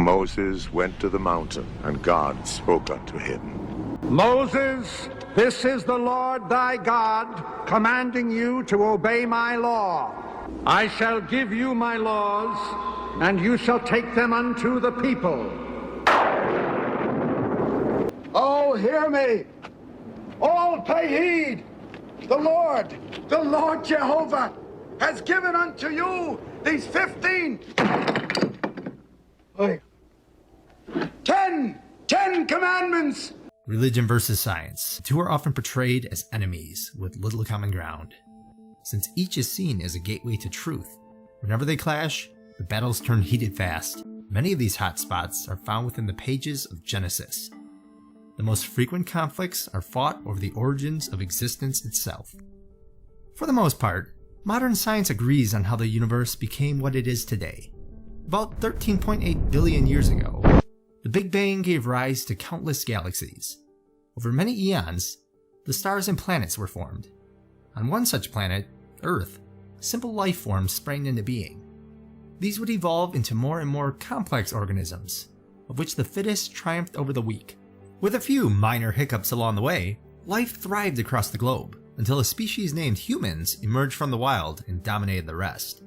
Moses went to the mountain, and God spoke unto him. Moses, this is the Lord thy God, commanding you to obey my law. I shall give you my laws, and you shall take them unto the people. Oh, hear me! All pay heed! The Lord Jehovah, has given unto you these 10 commandments! Religion versus science. The two are often portrayed as enemies with little common ground. Since each is seen as a gateway to truth, whenever they clash, the battles turn heated fast. Many of these hot spots are found within the pages of Genesis. The most frequent conflicts are fought over the origins of existence itself. For the most part, modern science agrees on how the universe became what it is today. About 13.8 billion years ago, the Big Bang gave rise to countless galaxies. Over many eons, the stars and planets were formed. On one such planet, Earth, simple life forms sprang into being. These would evolve into more and more complex organisms, of which the fittest triumphed over the weak. With a few minor hiccups along the way, life thrived across the globe, until a species named humans emerged from the wild and dominated the rest.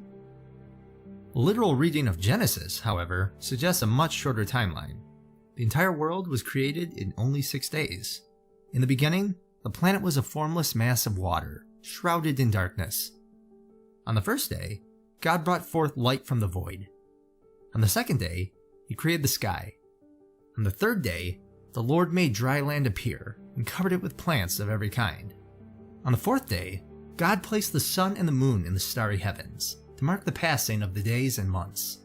A literal reading of Genesis, however, suggests a much shorter timeline. The entire world was created in only 6 days. In the beginning, the planet was a formless mass of water, shrouded in darkness. On the first day, God brought forth light from the void. On the second day, he created the sky. On the third day, the Lord made dry land appear and covered it with plants of every kind. On the fourth day, God placed the sun and the moon in the starry heavens to mark the passing of the days and months.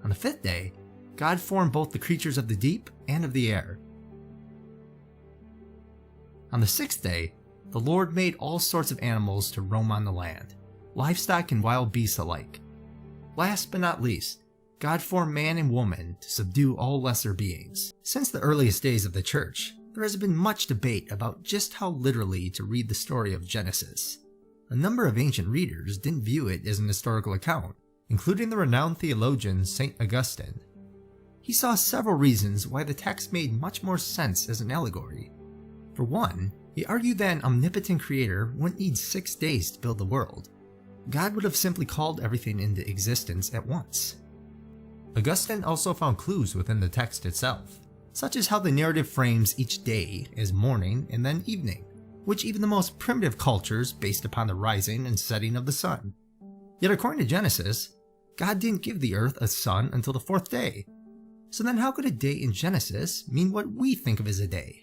On the fifth day, God formed both the creatures of the deep and of the air. On the sixth day, the Lord made all sorts of animals to roam on the land, livestock and wild beasts alike. Last but not least, God formed man and woman to subdue all lesser beings. Since the earliest days of the church, there has been much debate about just how literally to read the story of Genesis. A number of ancient readers didn't view it as an historical account, including the renowned theologian St. Augustine. He saw several reasons why the text made much more sense as an allegory. For one, he argued that an omnipotent creator wouldn't need 6 days to build the world. God would have simply called everything into existence at once. Augustine also found clues within the text itself, such as how the narrative frames each day as morning and then evening, which even the most primitive cultures based upon the rising and setting of the sun. Yet according to Genesis, God didn't give the earth a sun until the 4th day. So then how could a day in Genesis mean what we think of as a day?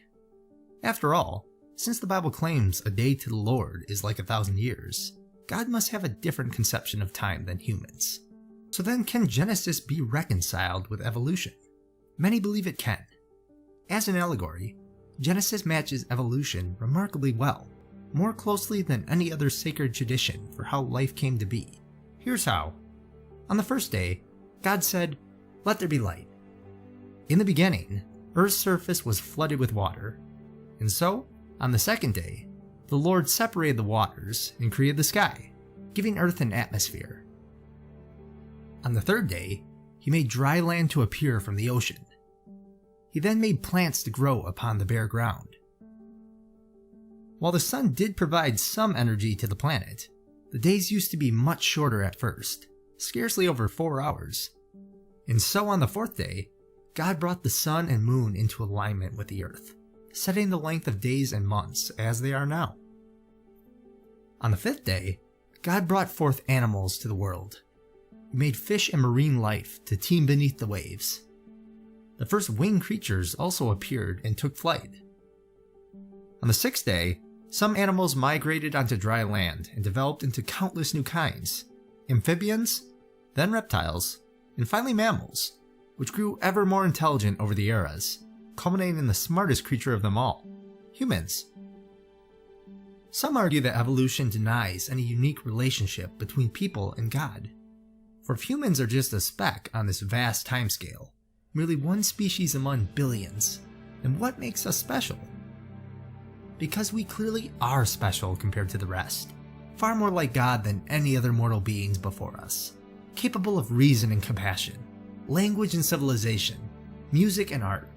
After all, since the Bible claims a day to the Lord is like 1,000 years, God must have a different conception of time than humans. So then can Genesis be reconciled with evolution? Many believe it can. As an allegory, Genesis matches evolution remarkably well, more closely than any other sacred tradition for how life came to be. Here's how. On the first day, God said, "Let there be light." In the beginning, Earth's surface was flooded with water. And so, on the second day, the Lord separated the waters and created the sky, giving Earth an atmosphere. On the third day, he made dry land to appear from the ocean. He then made plants to grow upon the bare ground. While the sun did provide some energy to the planet, the days used to be much shorter at first, scarcely over 4 hours. And so on the 4th day, God brought the sun and moon into alignment with the earth, setting the length of days and months as they are now. On the 5th day, God brought forth animals to the world. He made fish and marine life to teem beneath the waves. The first winged creatures also appeared and took flight. On the 6th day, some animals migrated onto dry land and developed into countless new kinds: amphibians, then reptiles, and finally mammals, which grew ever more intelligent over the eras, culminating in the smartest creature of them all, humans. Some argue that evolution denies any unique relationship between people and God. For if humans are just a speck on this vast timescale, merely one species among billions, then what makes us special? Because we clearly are special compared to the rest, far more like God than any other mortal beings before us, capable of reason and compassion, language and civilization, music and art.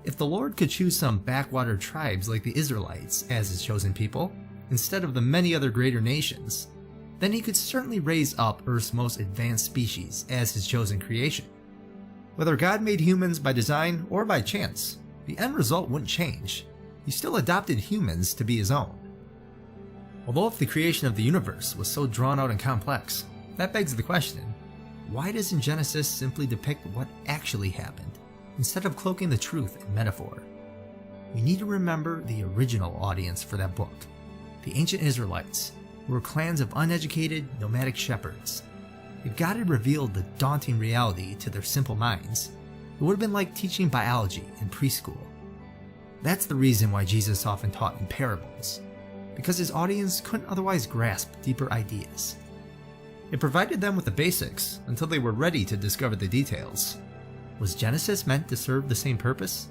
If the Lord could choose some backwater tribes like the Israelites as his chosen people, instead of the many other greater nations, then he could certainly raise up Earth's most advanced species as his chosen creation. Whether God made humans by design or by chance, the end result wouldn't change. He still adopted humans to be his own. Although if the creation of the universe was so drawn out and complex, that begs the question, why doesn't Genesis simply depict what actually happened, instead of cloaking the truth in metaphor? We need to remember the original audience for that book, the ancient Israelites, who were clans of uneducated, nomadic shepherds. If God had revealed the daunting reality to their simple minds, it would have been like teaching biology in preschool. That's the reason why Jesus often taught in parables, because his audience couldn't otherwise grasp deeper ideas. It provided them with the basics until they were ready to discover the details. Was Genesis meant to serve the same purpose?